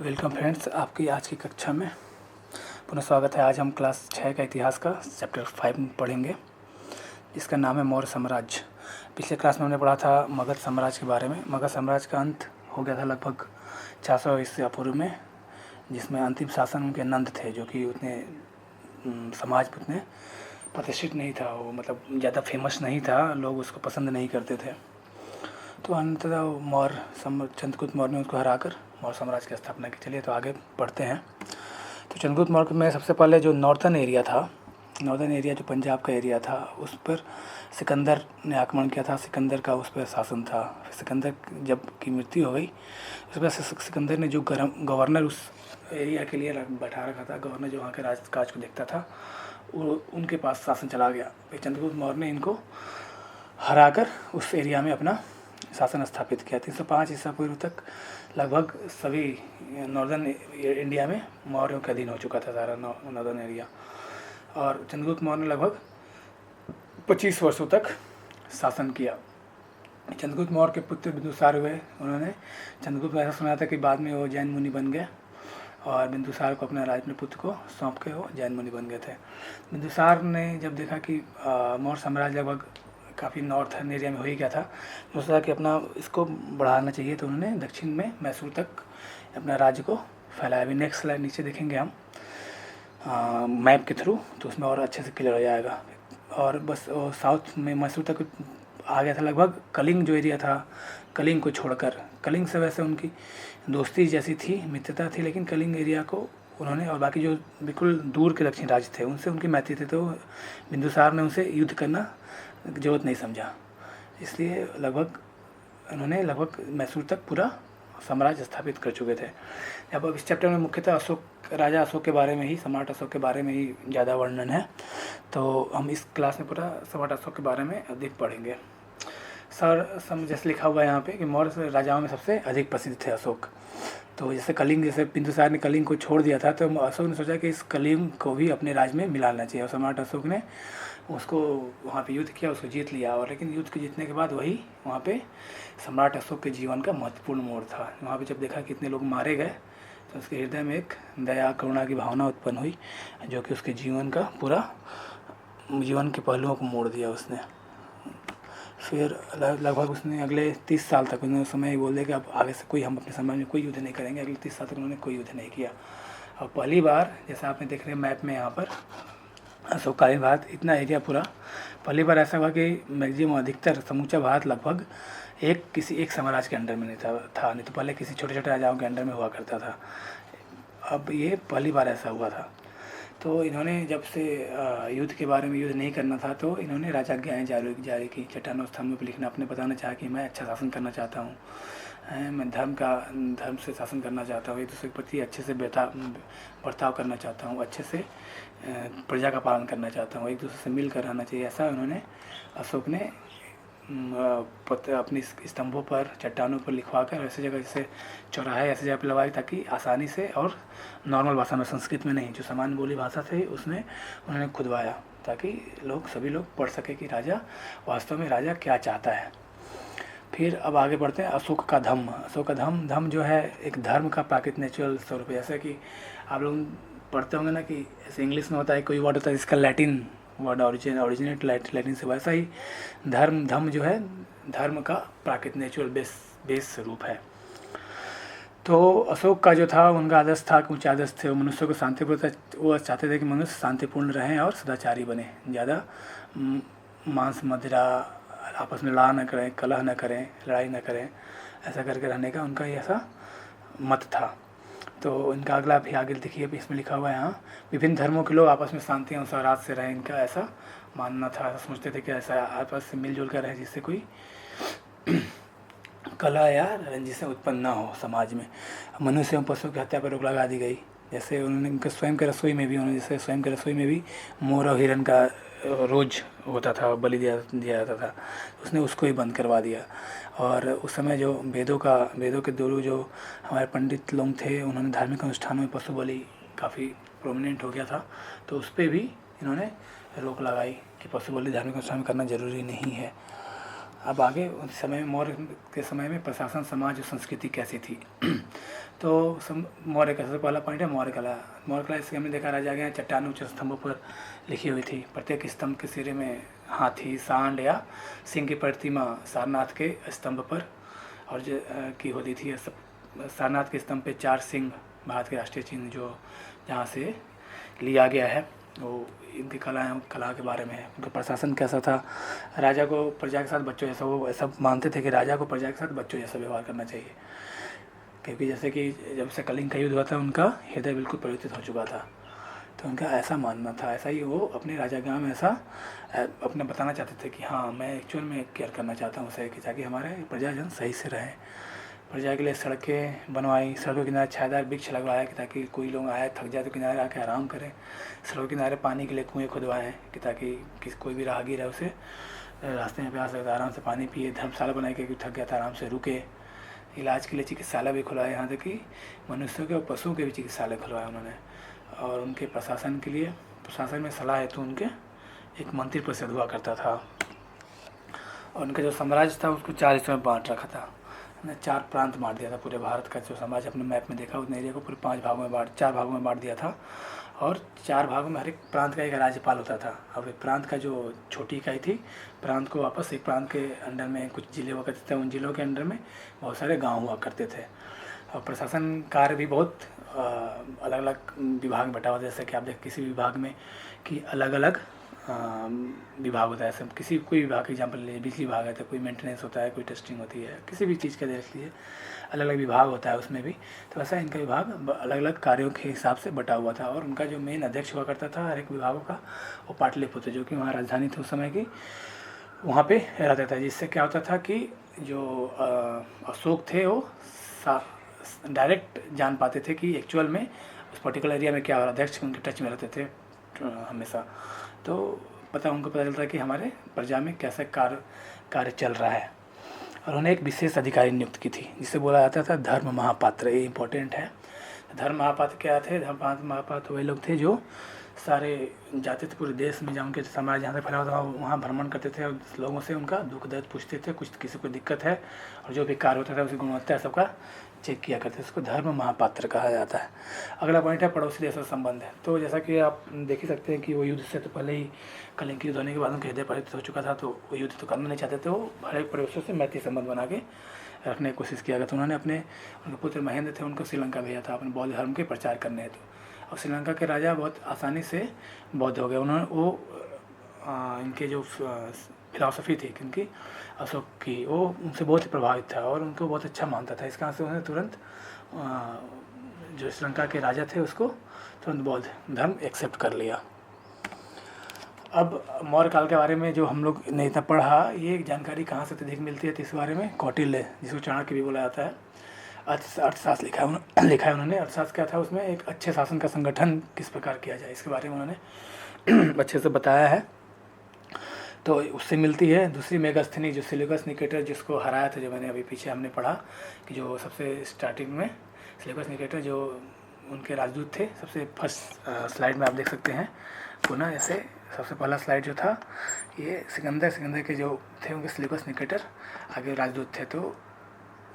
Welcome friends, आपकी आज की कक्षा में पुनः स्वागत है। आज हम क्लास 6 का इतिहास का चैप्टर 5 पढ़ेंगे, जिसका नाम है मौर्य साम्राज्य। पिछले क्लास में हमने पढ़ा था मगध साम्राज्य के बारे में। मगध साम्राज्य का अंत हो गया था लगभग 400 ईस्वी पूर्व में, जिसमें अंतिम शासन उनके नंद थे, जो कि उतने समाज में उतने प्रतिष्ठित नहीं था। वो मतलब ज़्यादा फेमस नहीं था, लोग उसको पसंद नहीं करते थे। तो अंततः चंद्रगुप्त मौर्य ने उसको हराकर मौर्य साम्राज्य की स्थापना की। चलिए तो आगे बढ़ते हैं। तो चंद्रगुप्त मौर्य में सबसे पहले जो नॉर्थर्न एरिया जो पंजाब का एरिया था, उस पर सिकंदर ने आक्रमण किया था। सिकंदर का उस पर शासन था। फिर सिकंदर जब की मृत्यु हो गई, उस पर सिकंदर ने जो गवर्नर उस एरिया के लिए बैठा रखा था, गवर्नर जो वहाँ के राजकाज को देखता था, वो उनके पास शासन चला गया। फिर चंद्रगुप्त मौर्य ने इनको हराकर उस एरिया में अपना शासन स्थापित किया। 305 ईसा पूर्व तक लगभग सभी नॉर्दर्न इंडिया में मौर्यों के अधीन हो चुका था सारा नॉर्दर्न एरिया। और चंद्रगुप्त मौर्य ने लगभग 25 वर्षों तक शासन किया। चंद्रगुप्त मौर्य के पुत्र बिंदुसार हुए। उन्होंने चंद्रगुप्त ऐसा सुना था कि बाद में वो जैन मुनि बन गए, और बिंदुसार को अपने अपने पुत्र को सौंप के वो जैन मुनि बन गए थे। बिंदुसार ने जब देखा कि मौर्य साम्राज्य लगभग काफ़ी नॉर्थर्न एरिया में हो ही गया था, तो सोचा कि अपना इसको बढ़ाना चाहिए। तो उन्होंने दक्षिण में मैसूर तक अपना राज्य को फैलाया। अभी नेक्स्ट स्लाइड नीचे देखेंगे हम मैप के थ्रू, तो उसमें और अच्छे से क्लियर हो जाएगा। और बस साउथ में मैसूर तक आ गया था लगभग। कलिंग जो एरिया था, कलिंग को छोड़कर, कलिंग से वैसे उनकी दोस्ती जैसी थी, मित्रता थी, लेकिन कलिंग एरिया को उन्होंने, और बाकी जो बिल्कुल दूर के दक्षिण राज्य थे उनसे उनकी मैत्री थी, तो बिंदुसार ने उनसे युद्ध करना ज़रूरत नहीं समझा। इसलिए उन्होंने लगभग मैसूर तक पूरा साम्राज्य स्थापित कर चुके थे। अब इस चैप्टर में मुख्यतः राजा अशोक के बारे में ही, सम्राट अशोक के बारे में ही ज़्यादा वर्णन है। तो हम इस क्लास में पूरा सम्राट अशोक के बारे में अधिक पढ़ेंगे। जैसे लिखा हुआ है यहाँ पे कि मौर्य राजाओं में सबसे अधिक प्रसिद्ध थे अशोक। तो जैसे बिंदुसार ने कलिंग को छोड़ दिया था, तो अशोक ने सोचा कि इस कलिंग को भी अपने राज्य में मिलाना चाहिए, और सम्राट अशोक ने उसको वहाँ पे युद्ध किया, उसको जीत लिया। और लेकिन युद्ध के जीतने के बाद वही वहाँ पे सम्राट अशोक के जीवन का महत्वपूर्ण मोड़ था। वहाँ पे जब देखा कि इतने लोग मारे गए, तो उसके हृदय में एक दया करुणा की भावना उत्पन्न हुई, जो कि उसके जीवन के पहलुओं को मोड़ दिया उसने। फिर लगभग उसने अगले 30 साल तक, उन्होंने उस समय ही बोल दिया कि अब आगे से कोई, हम अपने समाज में कोई युद्ध नहीं करेंगे। अगले 30 साल तक उन्होंने कोई युद्ध नहीं किया। और पहली बार, जैसा आपने देख रहे हैं मैप में यहाँ पर, अशोककालीन भारत इतना एरिया पूरा, पहली बार ऐसा हुआ कि मैक्सिमम अधिकतर समूचा भारत लगभग किसी एक साम्राज्य के अंडर में नहीं था। नहीं तो पहले किसी छोटे छोटे राजाओं के अंडर में हुआ करता था। अब ये पहली बार ऐसा हुआ था। तो इन्होंने जब से युद्ध के बारे में, युद्ध नहीं करना था, तो इन्होंने राजाज्ञाएँ जारी की। चट्टानों स्तंभों पर लिखना, अपने बताना चाहा कि मैं अच्छा शासन करना चाहता हूँ, मैं धर्म से शासन करना चाहता हूँ, एक दूसरे के प्रति अच्छे से बर्ताव करना चाहता हूँ, अच्छे से प्रजा का पालन करना चाहता हूँ, एक दूसरे से मिलकर रहना चाहिए। ऐसा उन्होंने, अशोक ने अपनी स्तंभों पर, चट्टानों पर लिखवा कर ऐसी जगह, जैसे चौराहे ऐसी जगह पर लगाई, ताकि आसानी से, और नॉर्मल भाषा में, संस्कृत में नहीं, जो सामान्य बोली भाषा थी उसमें उन्होंने खुदवाया, ताकि सभी लोग पढ़ सके कि राजा वास्तव में राजा क्या चाहता है। फिर अब आगे बढ़ते हैं। अशोक का धम्म जो है एक धर्म का प्राकृतिक नेचुरल स्वरूप है। जैसे कि आप लोग पढ़ते होंगे ना कि ऐसे इंग्लिश में होता है कोई वर्ड होता है जिसका लैटिन वर्ड ऑरिजिनेट लैटिन से, वैसा ही धम्म जो है धर्म का प्राकृतिक नेचुरल बेस रूप है। तो अशोक का जो था, उनका आदर्श था, कुछ आदर्श थे, वो मनुष्य को शांतिपूर्ण, वो चाहते थे कि मनुष्य शांतिपूर्ण रहें और सदाचारी बने, ज़्यादा मांस मदिरा, आपस में लड़ा न करें, कलह न करें, लड़ाई न करें, ऐसा करके रहने का उनका ऐसा मत था। तो इनका अगला भी आगे देखिए, इसमें लिखा हुआ है यहाँ, विभिन्न धर्मों के लोग आपस में शांति और सौहार्द से रहें, इनका ऐसा मानना था। ऐसा सोचते थे कि ऐसा आपस से मिलजुल कर रहे, जिससे कोई कलह या रंजिश से उत्पन्न ना हो समाज में। मनुष्य एवं पशुओं की हत्या पर रोक लगा दी गई। जैसे उन्होंने स्वयं के रसोई में भी मोर और हिरन का रोज होता था, बलि दिया जाता था, उसने उसको ही बंद करवा दिया। और उस समय जो वेदों के गुरु जो हमारे पंडित लोग थे, उन्होंने धार्मिक अनुष्ठानों में पशु बलि काफ़ी प्रोमिनेंट हो गया था, तो उस पर भी इन्होंने रोक लगाई कि पशु बलि धार्मिक अनुष्ठान में करना जरूरी नहीं है। अब आगे उस समय मौर्य के समय में प्रशासन, समाज और संस्कृति कैसी थी। तो मौर्य का सबसे पहला पॉइंट है मौर्य कला। मौर्य कला इसके हमने देखा राजा के चट्टान ऊंचे स्तंभों पर लिखी हुई थी। प्रत्येक स्तंभ के सिरे में हाथी, सांड या सिंह की प्रतिमा सारनाथ के स्तंभ पर और की होती थी। सारनाथ के स्तंभ पे 4 सिंह, भारत के राष्ट्रीय चिन्ह जो जहाँ से लिया गया है, वो इनकी कला के बारे में है। उनका प्रशासन कैसा था, राजा को प्रजा के साथ बच्चों जैसा, वो ऐसा मानते थे कि राजा को प्रजा के साथ बच्चों जैसा व्यवहार करना चाहिए, क्योंकि जैसे कि जब से कलिंग का युद्ध हुआ था उनका हृदय बिल्कुल परिवर्तित हो चुका था। तो उनका ऐसा मानना था, ऐसा ही वो अपने राजागाह में ऐसा अपने बताना चाहते थे कि हाँ मैं एक्चुअल में केयर करना चाहता हूँ सही की, ताकि हमारे प्रजाजन सही से रहें। प्रजा के लिए सड़कें बनवाई, सड़कों के किनारे छायादार वृक्ष लगवाया कि ताकि कोई लोग आए थक जाए तो किनारे आके आराम करें। सड़कों के किनारे पानी के लिए कुएँ खुदवाएँ कि ताकि कोई भी राहगीर है उसे रास्ते में प्यास लगता है आराम से पानी पिए। धर्मशाला बनाई कि थक गया था आराम से रुके। इलाज के लिए चिकित्सालय भी खुलवाए, यहाँ तक कि मनुष्यों के और पशुओं के भी चिकित्सालय खुलवाए उन्होंने। और उनके प्रशासन के लिए, प्रशासन में सलाह हेतु उनके एक मंत्री परिषद हुआ करता था। और उनका जो साम्राज्य था उसको 4 हिस्सों में बांट रखा था। ने 4 प्रांत बांट दिया था पूरे भारत का। जो साम्राज्य अपने मैप में देखा उतने एरिया को पूरे 4 भागों में बांट दिया था। और 4 भागों में हर एक प्रांत का एक राज्यपाल होता था। अब एक प्रांत का जो छोटी इकाई थी, प्रांत को वापस एक प्रांत के अंडर में कुछ जिले हुआ करते थे, उन जिलों के अंडर में बहुत सारे गांव हुआ करते थे। और प्रशासन कार्य भी बहुत अलग अलग विभाग में बटा हुआ था। जैसे कि आप देख किसी विभाग में कि अलग अलग विभाग होता है। सब किसी कोई विभाग का एग्जाम्पल ले, बिजली विभाग है तो कोई मेंटेनेंस होता है, कोई टेस्टिंग होती है, किसी भी चीज़ का देख लीजिए अलग अलग विभाग होता है उसमें भी। तो ऐसा इनका विभाग अलग अलग कार्यों के हिसाब से बटा हुआ था। और उनका जो मेन अध्यक्ष हुआ करता था हर एक विभागों का, वो पाटलिपुत्र, जो कि वहाँ राजधानी थी उस समय की, वहाँ पे रहता था। जिससे क्या होता था कि जो अशोक थे वो डायरेक्ट जान पाते थे कि एक्चुअल में उस पर्टिकुलर एरिया में क्या हो रहा है। अध्यक्ष उनके टच में रहते थे हमेशा, तो उनको पता चलता है कि हमारे प्रजा में कैसे कार्य चल रहा है। और उन्हें एक विशेष अधिकारी नियुक्त की थी जिसे बोला जाता था धर्म महापात्र। ये इंपॉर्टेंट है। धर्म महापात्र क्या थे? धर्म महापात्र वही लोग थे जो सारे जाते थे पूरे देश में, जहाँ उनके समाज जहाँ से फैला हुआ था वहाँ भ्रमण करते थे और लोगों से उनका दुख दर्द पूछते थे, कुछ किसी को दिक्कत है, और जो भी कार्य होता था उसकी गुणवत्ता सबका चेक किया करते थे। इसको धर्म महापात्र कहा जाता है। अगला पॉइंट है पड़ोसी देशों से संबंध है। तो जैसा कि आप देख ही सकते हैं कि वो युद्ध से तो पहले ही कलिंग के युद्ध होने के बाद उनके हृदय परिवर्तित हो चुका था, तो वो युद्ध तो करना नहीं चाहते थे। वो हर एक पड़ोसियों से मैत्री संबंध बना के रखने की कोशिश किया गया। तो उन्होंने उनके पुत्र महेंद्र थे, उनको श्रीलंका भेजा था अपने बौद्ध धर्म के प्रचार करने हेतु। और श्रीलंका के राजा बहुत आसानी से बौद्ध हो गए। उन्होंने इनके जो फिलॉसफी थी इनकी अशोक की, वो उनसे बहुत ही प्रभावित था और उनको बहुत अच्छा मानता था। इस कारण से उन्होंने तुरंत जो श्रीलंका के राजा थे उसको तुरंत बौद्ध धर्म एक्सेप्ट कर लिया। अब मौर्य काल के बारे में जो हम लोग ने इतना पढ़ा, ये जानकारी कहाँ से अधिक मिलती है? तो इस बारे में कौटिल्य, जिसको चाणक्य भी बोला जाता है, अर्थशास्त्र लिखा है उन्होंने। अर्थशास्त्र क्या था, उसमें एक अच्छे शासन का संगठन किस प्रकार किया जाए इसके बारे में उन्होंने अच्छे से बताया है। तो उससे मिलती है दूसरी मेगास्थनी, जो सिलिकस निकेटर जिसको हराया था, जो मैंने अभी पीछे हमने पढ़ा कि जो सबसे स्टार्टिंग में सिलिकस निकेटर जो उनके राजदूत थे। सबसे फर्स्ट स्लाइड में आप देख सकते हैं पुनः ऐसे सबसे पहला स्लाइड जो था ये सिकंदर के जो थे उनके सिलिकस निकेटर आगे राजदूत थे। तो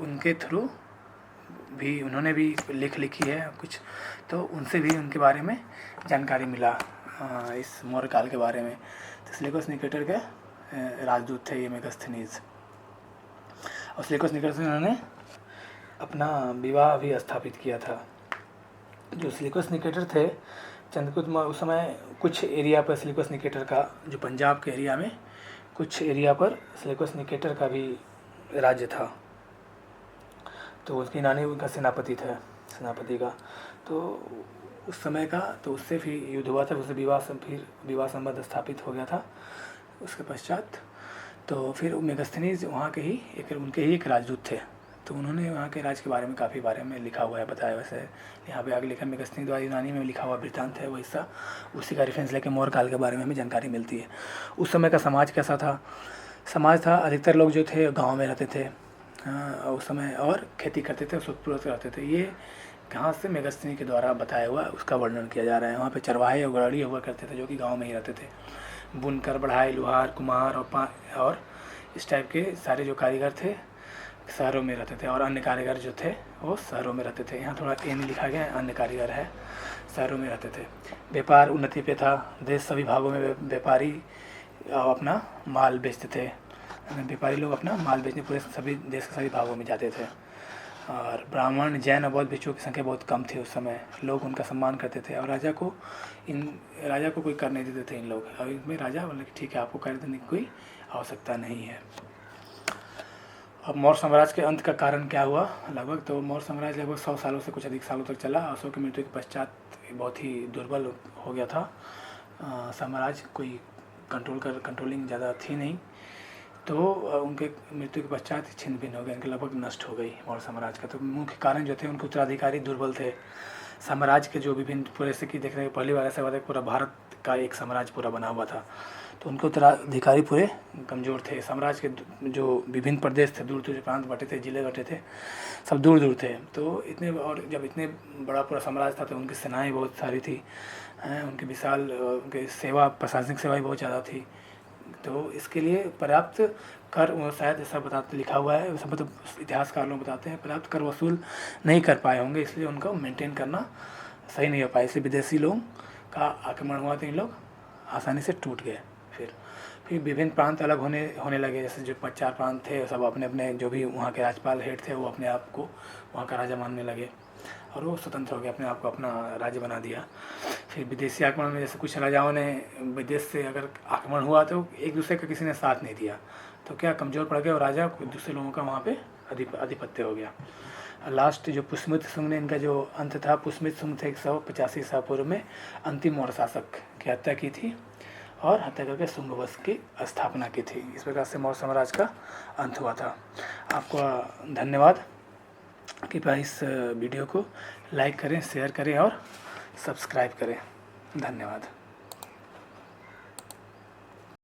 उनके थ्रू भी उन्होंने भी लिखी है कुछ, तो उनसे भी उनके बारे में जानकारी मिला इस मौर्य काल के बारे में। तो सिलिकस निकेटर के राजदूत थे ये मेगास्थनीज। और सिलिकस निकेटर से उन्होंने अपना विवाह भी स्थापित किया था। जो सिलिकस निकेटर थे चंद्रगुप्त उस समय कुछ एरिया पर सिलिकस निकेटर का, जो पंजाब के एरिया में कुछ एरिया पर सिलिकस निकेटर का भी राज्य था। तो उसकी नानी उनका सेनापति का। तो उस समय का तो उससे भी युद्ध हुआ था, उससे विवाह संबंध स्थापित हो गया था। उसके पश्चात तो फिर मेगास्थनीज वहाँ के ही उनके ही एक राजदूत थे। तो उन्होंने वहाँ के राज्य के बारे में काफ़ी बारे में लिखा हुआ है, बताया। वैसे यहाँ पे आगे लिखा मेगास्थनी द्वारा यूनानी में लिखा हुआ वृत्तांत है वो हिस्सा, उसी का रेफरेंस लेके मौर्य काल के बारे में हमें जानकारी मिलती है। उस समय का समाज कैसा था? समाज था अधिकतर लोग जो थे गाँव में रहते थे उस समय, और खेती करते थे, सुखपूर्वक रहते थे। ये कहाँ से? मेगास्थनी के द्वारा बताया हुआ उसका वर्णन किया जा रहा है। वहाँ पे चरवाहे और गड़ाड़ी हुआ करते थे जो कि गांव में ही रहते थे। बुनकर, बढ़ाई, लुहार, कुम्हार और इस टाइप के सारे जो कारीगर थे शहरों में रहते थे और अन्य कारीगर जो थे वो शहरों में रहते थे। यहाँ थोड़ा ए नहीं लिखा गया है, अन्य कारीगर है, शहरों में रहते थे। व्यापार उन्नति पे था, देश सभी भागों में व्यापारी अपना माल बेचते थे। व्यापारी लोग अपना माल बेचने पूरे सभी देश के सभी भागों में जाते थे। और ब्राह्मण, जैन और बौद्ध भिक्षुओं की संख्या बहुत कम थी उस समय। लोग उनका सम्मान करते थे और राजा को कोई कर नहीं देते थे इन लोग। और इसमें राजा बोले कि ठीक है, आपको कर देने की कोई आवश्यकता नहीं है। अब मौर्य साम्राज्य के अंत का कारण क्या हुआ लगभग, तो मौर्य साम्राज्य लगभग 100 सालों से कुछ अधिक सालों तक चला। अशोक की मृत्यु के पश्चात बहुत ही दुर्बल हो गया था साम्राज्य, कोई कंट्रोलिंग ज़्यादा थी नहीं, तो उनके मृत्यु के पश्चात छिन्न भिन्न हो गए, इनके लगभग नष्ट हो गई मौर्य साम्राज्य का। तो मुख्य कारण जो थे, उनके उत्तराधिकारी दुर्बल थे। साम्राज्य के जो विभिन्न पूरे से कि देखने पहली बार ऐसा हुआ था, पूरा भारत का एक साम्राज्य पूरा बना हुआ था, तो उनके उत्तराधिकारी पूरे कमज़ोर थे। साम्राज्य के जो विभिन्न प्रदेश थे, दूर दूर प्रांत बटे थे, जिले बटे थे, सब दूर दूर थे। तो इतने, और जब इतने बड़ा पूरा साम्राज्य था तो उनकी सेनाएँ बहुत सारी थी, उनकी विशाल उनकी सेवा, प्रशासनिक सेवाएँ बहुत ज़्यादा थी। तो इसके लिए पर्याप्त कर, शायद ऐसा लिखा हुआ है, ऐसा मतलब इतिहासकार लोग बताते हैं, पर्याप्त कर वसूल नहीं कर पाए होंगे, इसलिए उनको मेंटेन करना सही नहीं हो पाया। इसलिए विदेशी लोगों का आक्रमण हुआ तो इन लोग आसानी से टूट गए। फिर विभिन्न प्रांत अलग होने लगे, जैसे जो 4 प्रांत थे सब अपने अपने, जो भी वहाँ के राज्यपाल हेड थे वो अपने आप को वहाँ का राजा मानने लगे और वो स्वतंत्र हो गए, अपने आप को अपना राज्य बना दिया। फिर विदेशी आक्रमण में जैसे कुछ राजाओं ने विदेश से अगर आक्रमण हुआ तो एक दूसरे का किसी ने साथ नहीं दिया, तो क्या कमज़ोर पड़ गए और राजा दूसरे लोगों का वहाँ पे आधिपत्य हो गया। लास्ट जो पुष्यमित्र शुंग ने, इनका जो अंत था, पुष्यमित्र शुंग थे 185 ईसा पूर्व में अंतिम मौर्य शासक की हत्या की थी और हत्या करके शुंग वंश की स्थापना की थी। इस प्रकार से मौर्य साम्राज्य का अंत हुआ था। आपको धन्यवाद। कृपया इस वीडियो को लाइक करें, शेयर करें और सब्सक्राइब करें। धन्यवाद।